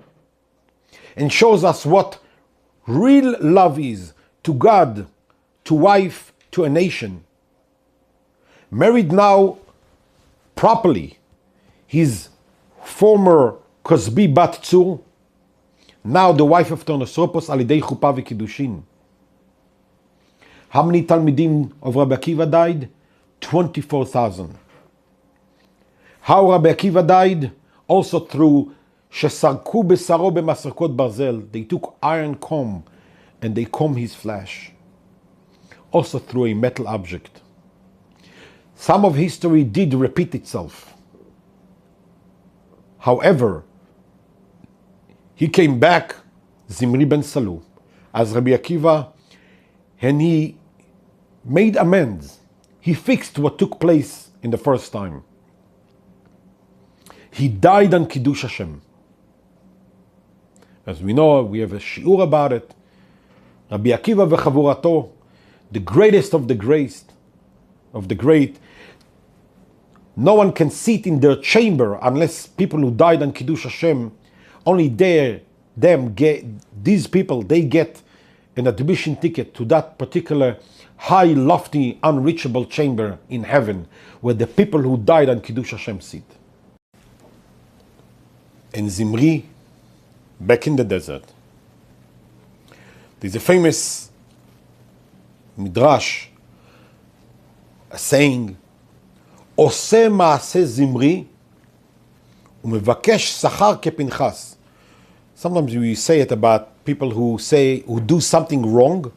and shows us what real love is to God, to wife, to a nation. Married now properly, his former Kozbi bat Tzur, now the wife of Tonosopos, alidei chuppah v'kiddushin. How many Talmidim of Rabbi Akiva died? 24,000. How Rabbi Akiva died? Also through shesarku besaro b'masarkot barzel. They took iron comb and they combed his flesh. Also through a metal object. Some of history did repeat itself. However, he came back, Zimri ben Salu, as Rabbi Akiva, and he made amends. He fixed what took place in the first time. He died on Kiddush Hashem. As we know, we have a shiur about it. Rabbi Akiva v'chavurato, the greatest of the great, no one can sit in their chamber unless people who died on Kiddush Hashem, only these people, they get an admission ticket to that particular high, lofty, unreachable chamber in heaven where the people who died on Kiddush Hashem sit. And Zimri, back in the desert, there's a famous midrash, a saying, עושה מעשה זמרי ומבקש שכר כפנחס. Sometimes we say it about people who do something wrong,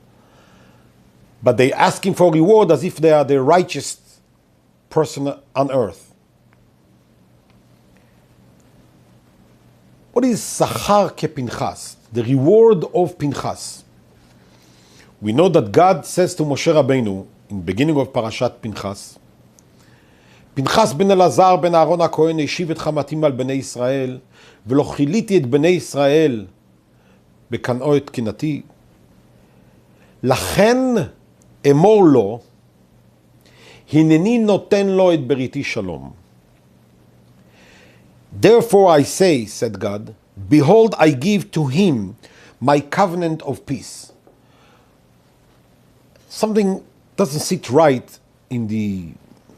but they asking for reward as if they are the righteous person on earth. What is Sachar Kepinchas, the reward of Pinchas? We know that God says to Moshe Rabbeinu, in the beginning of Parashat Pinchas, Pinchas ben Elazar ben Aaron HaKohen השיב את חמתים על בני ישראל, ולא כיליתי את בני ישראל בקנאו את קנאתי. לכן אמור לו, הנני נותן לו את בריתי שלום. Therefore I say, said God, behold, I give to him my covenant of peace. Something doesn't sit right in the,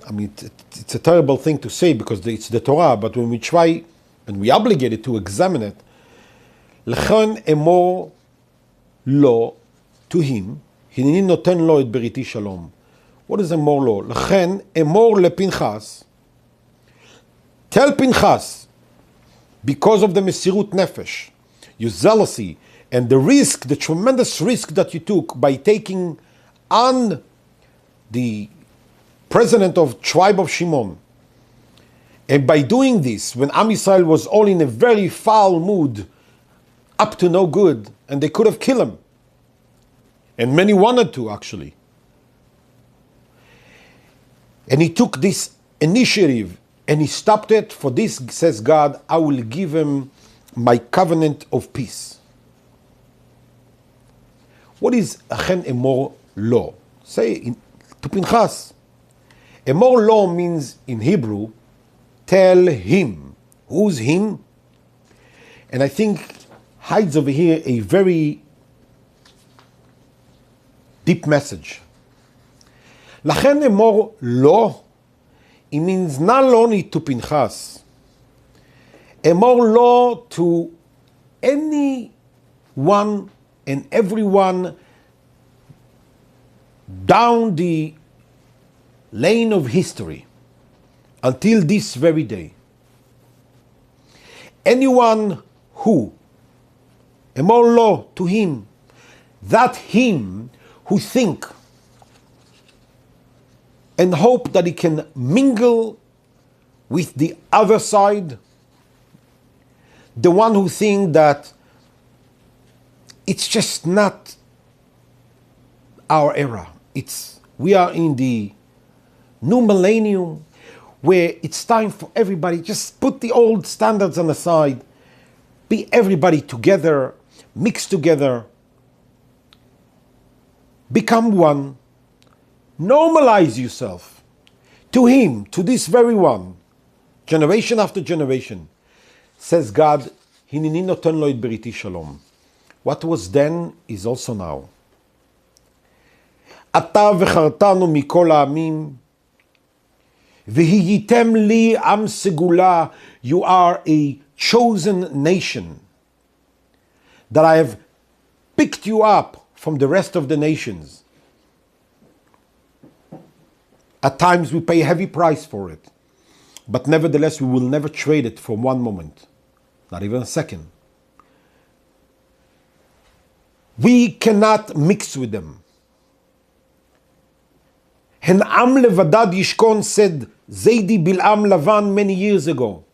it's a terrible thing to say because it's the Torah, but when we try and we obligated to examine it, לכן אמור לו, to him, הנני נותן לו את בריתי שלום. What is אמור לו? לכן אמור לפנחס, tell Pinchas, because of the Mesirut Nefesh, your zealousy, and the risk, the tremendous risk that you took by taking on the president of tribe of Shimon, and by doing this, when Am Yisrael was all in a very foul mood, up to no good, and they could have killed him, and many wanted to actually. And he took this initiative and he stopped it. For this, says God, I will give him my covenant of peace. What is Achen Emor Lo? Say to Pinchas. Emor Lo means in Hebrew, tell him. Who's him? And I think hides over here a very deep message. Lachen emor lo, it means not only to Pinchas, emor lo to anyone and everyone down the lane of history until this very day. Anyone who, emor lo to him, that him who think and hope that he can mingle with the other side, the one who think that it's just not our era. We are in the new millennium where it's time for everybody, just put the old standards on the side, be everybody together, mix together, become one, normalize yourself to him, to this very one, generation after generation. Says God, הנני נותן לו את בריתי שלום. What was then is also now. אתה וחרתנו מכל העמים, והייתם לי עם סגולה, you are a chosen nation, that I have picked you up from the rest of the nations. At times we pay a heavy price for it, but nevertheless we will never trade it for one moment, not even a second. We cannot mix with them. Hen am levadad yishkon, said Zaidi Bil'am Lavan many years ago.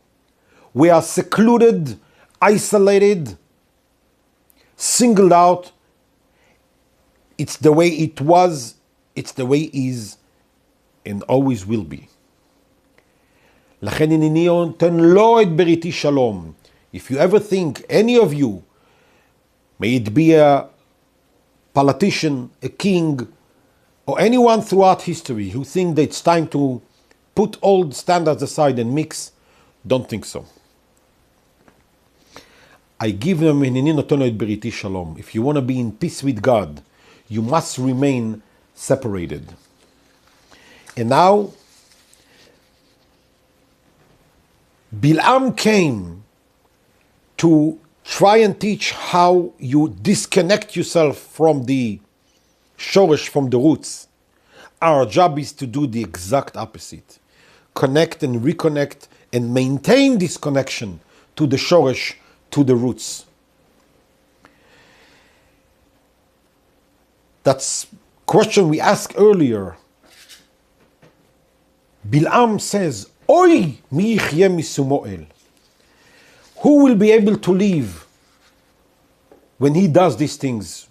We are secluded, isolated, singled out. It's the way it was, it's the way it is, and always will be. לכן הנני נותן לו את בריתי שלום. If you ever think, any of you, may it be a politician, a king, or anyone throughout history who think that it's time to put old standards aside and mix, don't think so. I give them הנני נותן לו את בריתי שלום. If you want to be in peace with God, you must remain separated. And now, Bil'am came to try and teach how you disconnect yourself from the shoresh, from the roots. Our job is to do the exact opposite. Connect and reconnect and maintain this connection to the shoresh, to the roots. That's question we asked earlier. Bil'am says, Oy mi yichyeh misumoel. Who will be able to live when he does these things?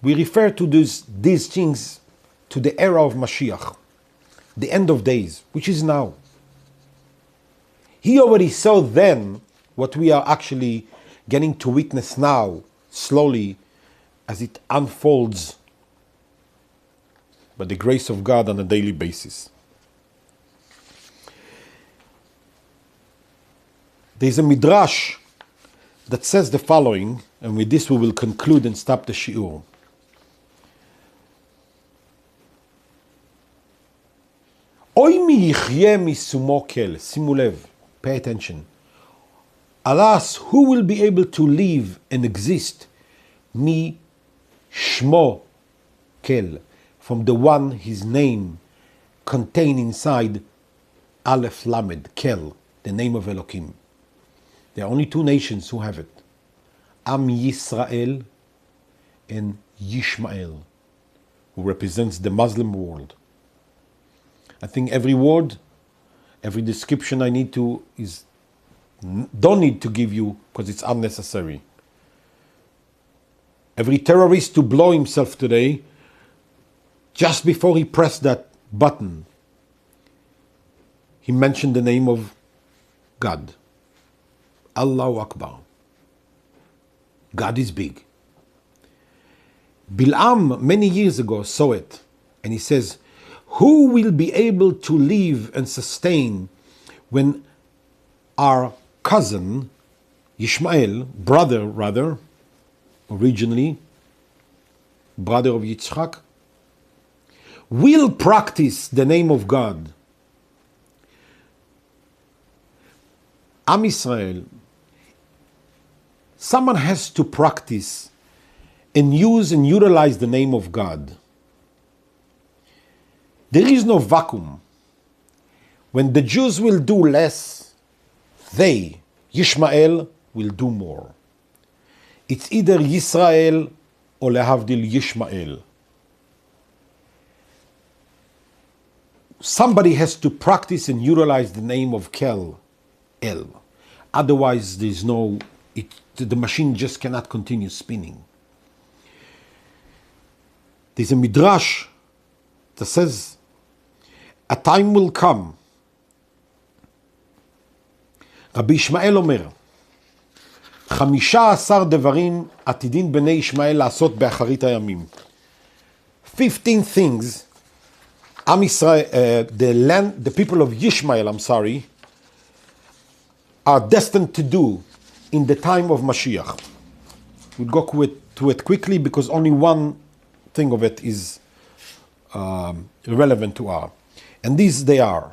We refer to these things to the era of Mashiach, the end of days, which is now. He already saw then what we are actually getting to witness now, slowly, as it unfolds by the grace of God on a daily basis. There is a midrash that says the following, and with this we will conclude and stop the shiur. Oy mi yichyeh misumo kel. Simu lev, pay attention. Alas, who will be able to live and exist mi shmo kel, from the one his name contained inside Aleph Lamed, Kel, the name of Elohim. There are only two nations who have it. Am Yisrael and Yishmael, who represents the Muslim world. I think every word, every description I need to don't need to give you because it's unnecessary. Every terrorist to blow himself today, just before he pressed that button, he mentioned the name of God. Allahu Akbar. God is big. Bil'am many years ago saw it, and he says, who will be able to live and sustain when our cousin, Yishmael, brother rather, originally, brother of Yitzchak, will practice the name of God? Am Yisrael, someone has to practice and use and utilize the name of God. There is no vacuum. When the Jews will do less, they, Yishmael, will do more. It's either Yisrael or lehavdil Yishmael. Somebody has to practice and utilize the name of Kel, El. Otherwise, the machine just cannot continue spinning. There's a midrash that says, a time will come. Rabbi Yishmael אומר, 15 דברים עתידין בני ישמעאל לעשות באחרית הימים. 15 things Am Israel, the people of Yishmael, are destined to do in the time of Mashiach. We'll go to it quickly because only one thing of it is relevant to our. And these they are.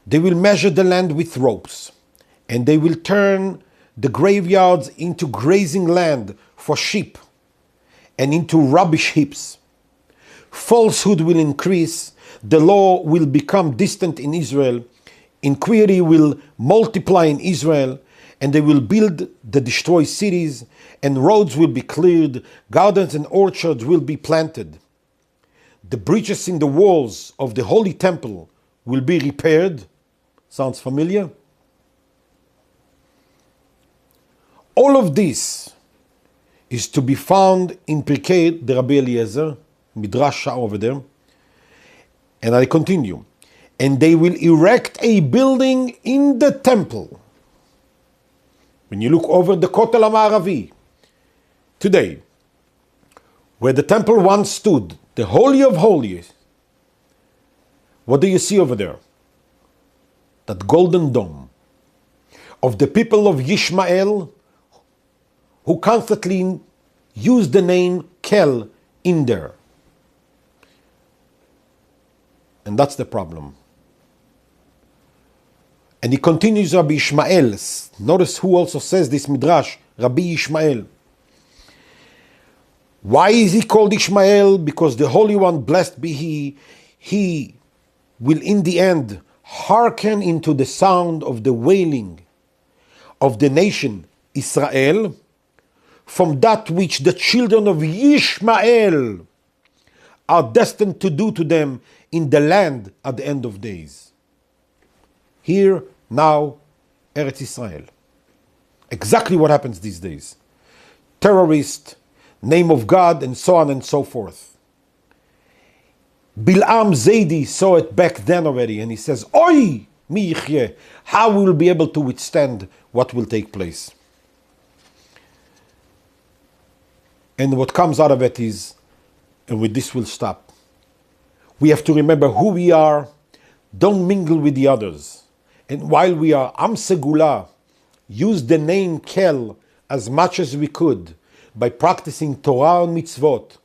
They will measure the land with ropes, and they will turn the graveyards into grazing land for sheep, and into rubbish heaps. Falsehood will increase, the law will become distant in Israel, iniquity will multiply in Israel, and they will build the destroyed cities, and roads will be cleared, gardens and orchards will be planted. The breaches in the walls of the holy temple will be repaired. Sounds familiar? All of this is to be found in Pirkei the Rabbi Eliezer, Midrash Shah over there. And I continue. And they will erect a building in the temple. When you look over the Kotel HaMa'aravi today, where the temple once stood, the Holy of Holies, what do you see over there? That golden dome of the people of Yishmael, who constantly use the name Kel in there. And that's the problem. And he continues, Rabbi Ishmael. Notice who also says this midrash, Rabbi Ishmael. Why is he called Ishmael? Because the Holy One, blessed be he will in the end hearken into the sound of the wailing of the nation Israel from that which the children of Yishmael are destined to do to them in the land at the end of days. Here, now, Eretz Israel. Exactly what happens these days. Terrorist, name of God, and so on and so forth. Bil'am Zaidi saw it back then already, and he says, Oi, mi yichyeh, how we will be able to withstand what will take place. And what comes out of it is, and with this we'll stop, we have to remember who we are, don't mingle with the others. And while we are Am Segula, use the name Kel as much as we could by practicing Torah and mitzvot.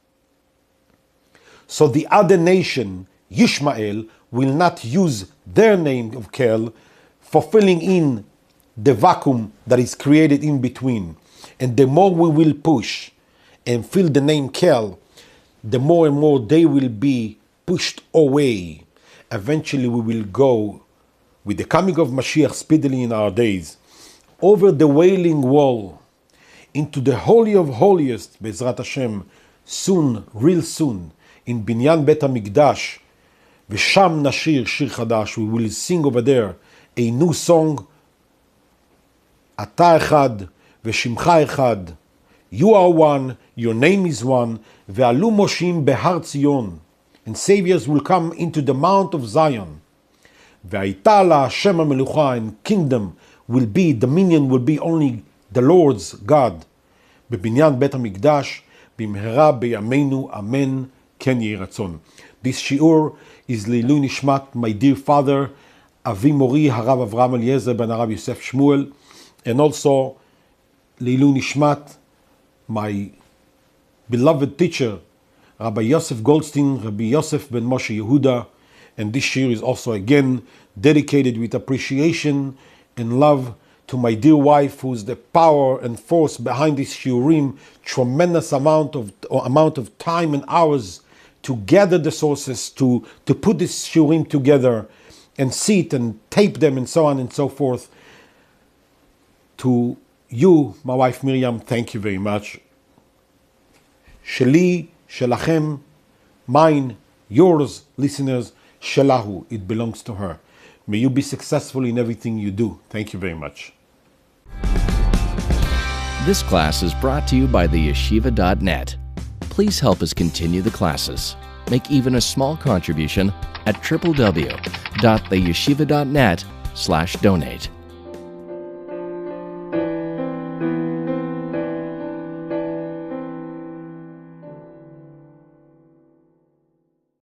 So the other nation, Yishmael, will not use their name of Kel for filling in the vacuum that is created in between. And the more we will push and fill the name Kel, the more and more they will be pushed away. Eventually we will go, with the coming of Mashiach speedily in our days, over the Wailing Wall, into the Holy of Holiest, Bezrat Hashem, soon, real soon, in Binyan Bet HaMikdash, V'sham Nashir Shir Chadash, we will sing over there a new song, Ata Echad, V'shimcha Echad, you are one, your name is one, Ve'alu Moshim Behar Tzion, and saviors will come into the Mount of Zion. Ve'ayta la Hashem HaMelucha, and kingdom will be, dominion will be only the Lord's God. Bebinyan Bet HaMikdash, Bimhera Beyameinu, Amen, Ken Yehi Ratzon. This shiur is Leilu Nishmat, my dear father, Avi Mori, Harav Avraham Eliezer ben Harav Yosef Shmuel, and also Leilu Nishmat, my beloved teacher, Rabbi Yosef Goldstein, Rabbi Yosef ben Moshe Yehuda. And this shiur is also again dedicated with appreciation and love to my dear wife, who's the power and force behind this shiurim, tremendous amount of time and hours to gather the sources, to put this shiurim together and sit and tape them and so on and so forth. To you, my wife Miriam, thank you very much. Sheli, Shelachem, mine, yours, listeners, Shelahu, it belongs to her. May you be successful in everything you do. Thank you very much. This class is brought to you by theyeshiva.net. Please help us continue the classes. Make even a small contribution at www.theyeshiva.net/donate.